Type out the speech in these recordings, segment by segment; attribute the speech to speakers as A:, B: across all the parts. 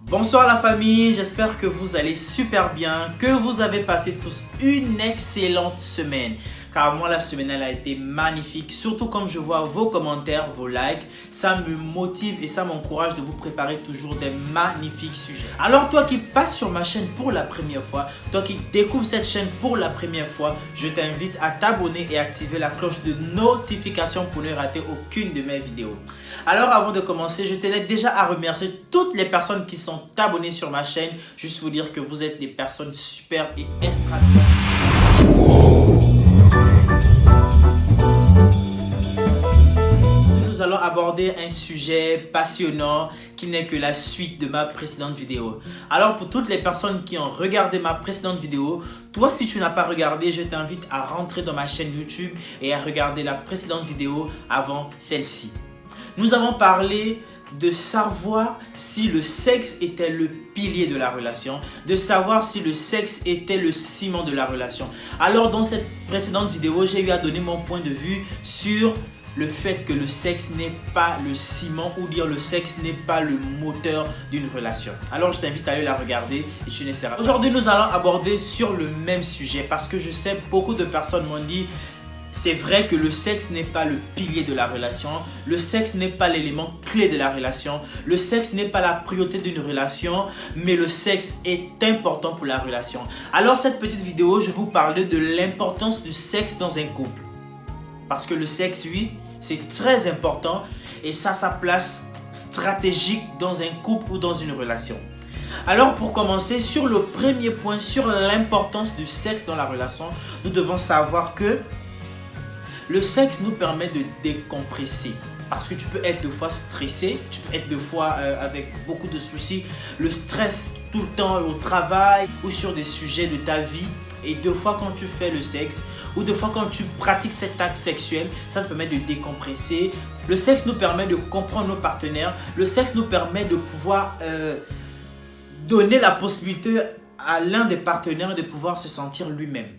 A: Bonsoir la famille, j'espère que vous allez super bien, que vous avez passé tous une excellente semaine. Car moi la semaine elle a été magnifique, surtout comme je vois vos commentaires, vos likes, ça me motive et ça m'encourage de vous préparer toujours des magnifiques sujets. Alors toi qui passes sur ma chaîne pour la première fois, toi qui découvres cette chaîne pour la première fois, je t'invite à t'abonner et activer la cloche de notification pour ne rater aucune de mes vidéos. Alors avant de commencer, je tenais déjà à remercier toutes les personnes qui sont abonnées sur ma chaîne. Juste vous dire que vous êtes des personnes super et extraordinaires. Nous allons aborder un sujet passionnant qui n'est que la suite de ma précédente vidéo. Alors pour toutes les personnes qui ont regardé ma précédente vidéo, toi si tu n'as pas regardé, je t'invite à rentrer dans ma chaîne YouTube et à regarder la précédente vidéo avant celle-ci. Nous avons parlé de savoir si le sexe était le pilier de la relation, de savoir si le sexe était le ciment de la relation. Alors dans cette précédente vidéo, j'ai eu à donner mon point de vue sur le fait que le sexe n'est pas le ciment ou dire le sexe n'est pas le moteur d'une relation. Alors je t'invite à aller la regarder et tu n'essaieras. Aujourd'hui nous allons aborder sur le même sujet parce que je sais beaucoup de personnes m'ont dit c'est vrai que le sexe n'est pas le pilier de la relation, le sexe n'est pas l'élément clé de la relation, le sexe n'est pas la priorité d'une relation, mais le sexe est important pour la relation. Alors cette petite vidéo, je vais vous parler de l'importance du sexe dans un couple. Parce que le sexe, oui, c'est très important et ça a sa place stratégique dans un couple ou dans une relation. Alors pour commencer, sur le premier point, sur l'importance du sexe dans la relation, nous devons savoir que le sexe nous permet de décompresser. Parce que tu peux être des fois stressé, tu peux être des fois avec beaucoup de soucis. Le stress tout le temps au travail ou sur des sujets de ta vie. Et deux fois quand tu fais le sexe ou deux fois quand tu pratiques cet acte sexuel, ça te permet de décompresser. Le sexe nous permet de comprendre nos partenaires. Le sexe nous permet de pouvoir donner la possibilité à l'un des partenaires de pouvoir se sentir lui-même.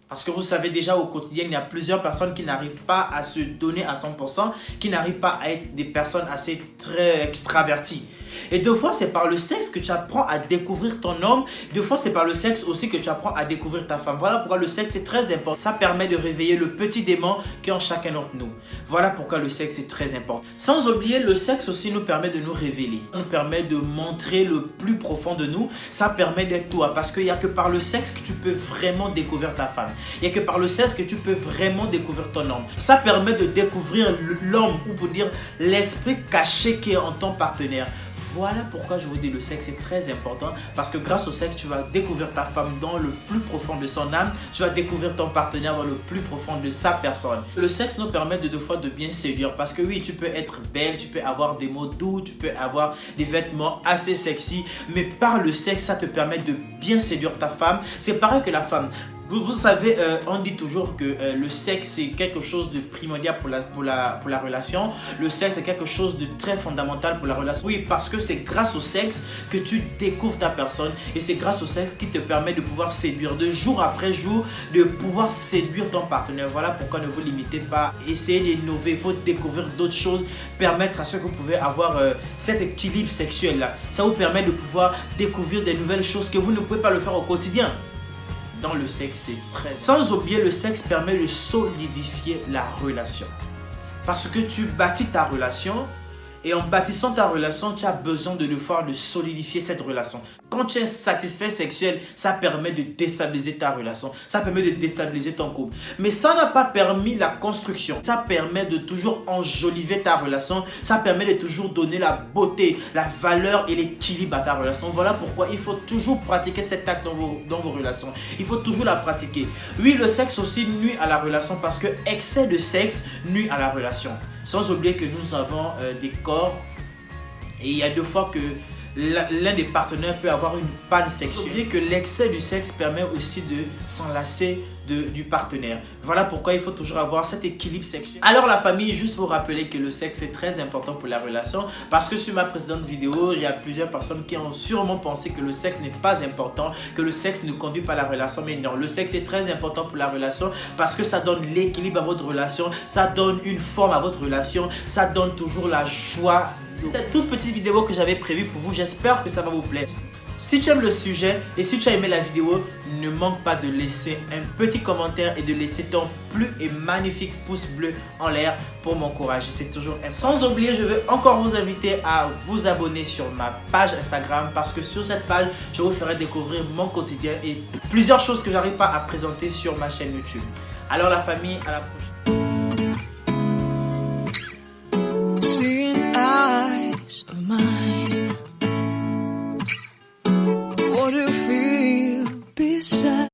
A: Parce que vous savez déjà au quotidien, il y a plusieurs personnes qui n'arrivent pas à se donner à 100%, qui n'arrivent pas à être des personnes assez très extraverties. Et deux fois, c'est par le sexe que tu apprends à découvrir ton homme. Deux fois, c'est par le sexe aussi que tu apprends à découvrir ta femme. Voilà pourquoi le sexe est très important. Ça permet de réveiller le petit démon qui est en chacun d'entre nous. Voilà pourquoi le sexe est très important. Sans oublier, le sexe aussi nous permet de nous révéler. Ça nous permet de montrer le plus profond de nous. Ça permet d'être toi. Parce qu'il n'y a que par le sexe que tu peux vraiment découvrir ta femme. Il n'y a que par le sexe que tu peux vraiment découvrir ton homme. Ça permet de découvrir l'homme ou pour dire l'esprit caché qui est en ton partenaire. Voilà pourquoi je vous dis le sexe est très important parce que grâce au sexe, tu vas découvrir ta femme dans le plus profond de son âme. Tu vas découvrir ton partenaire dans le plus profond de sa personne. Le sexe nous permet de deux fois de bien séduire parce que oui, tu peux être belle, tu peux avoir des mots doux, tu peux avoir des vêtements assez sexy. Mais par le sexe, ça te permet de bien séduire ta femme. C'est pareil que la femme. Vous savez, on dit toujours que le sexe c'est quelque chose de primordial pour la relation. Le sexe c'est quelque chose de très fondamental pour la relation. Oui, parce que c'est grâce au sexe que tu découvres ta personne et c'est grâce au sexe qui te permet de pouvoir séduire de jour après jour, de pouvoir séduire ton partenaire. Voilà pourquoi ne vous limitez pas, essayez d'innover, il faut découvrir d'autres choses, permettre à ce que vous pouvez avoir cet équilibre sexuel là. Ça vous permet de pouvoir découvrir des nouvelles choses que vous ne pouvez pas le faire au quotidien. Dans le sexe, c'est très... Sans oublier, le sexe permet de solidifier la relation. Parce que tu bâtis ta relation et en bâtissant ta relation, tu as besoin de devoir de solidifier cette relation. Quand tu es satisfait sexuel, ça permet de déstabiliser ta relation. Ça permet de déstabiliser ton couple. Mais ça n'a pas permis la construction. Ça permet de toujours enjoliver ta relation. Ça permet de toujours donner la beauté, la valeur et l'équilibre à ta relation. Voilà pourquoi il faut toujours pratiquer cet acte dans vos relations. Il faut toujours la pratiquer. Oui, le sexe aussi nuit à la relation parce que excès de sexe nuit à la relation. Sans oublier que nous avons des corps et il y a deux fois que l'un des partenaires peut avoir une panne sexuelle. N'oubliez que l'excès du sexe permet aussi de s'enlacer du partenaire. Voilà pourquoi il faut toujours avoir cet équilibre sexuel. Alors la famille, juste vous rappeler que le sexe est très important pour la relation parce que sur ma précédente vidéo, il y a plusieurs personnes qui ont sûrement pensé que le sexe n'est pas important, que le sexe ne conduit pas à la relation. Mais non, le sexe est très important pour la relation parce que ça donne l'équilibre à votre relation, ça donne une forme à votre relation, ça donne toujours la joie Cette toute petite vidéo que j'avais prévue pour vous, j'espère que ça va vous plaire. Si tu aimes le sujet et si tu as aimé la vidéo, ne manque pas de laisser un petit commentaire et de laisser ton plus et magnifique pouce bleu en l'air pour m'encourager. C'est toujours important. Sans oublier, je veux encore vous inviter à vous abonner sur ma page Instagram parce que sur cette page, je vous ferai découvrir mon quotidien et plusieurs choses que j'arrive pas à présenter sur ma chaîne YouTube. Alors la famille, à la prochaine.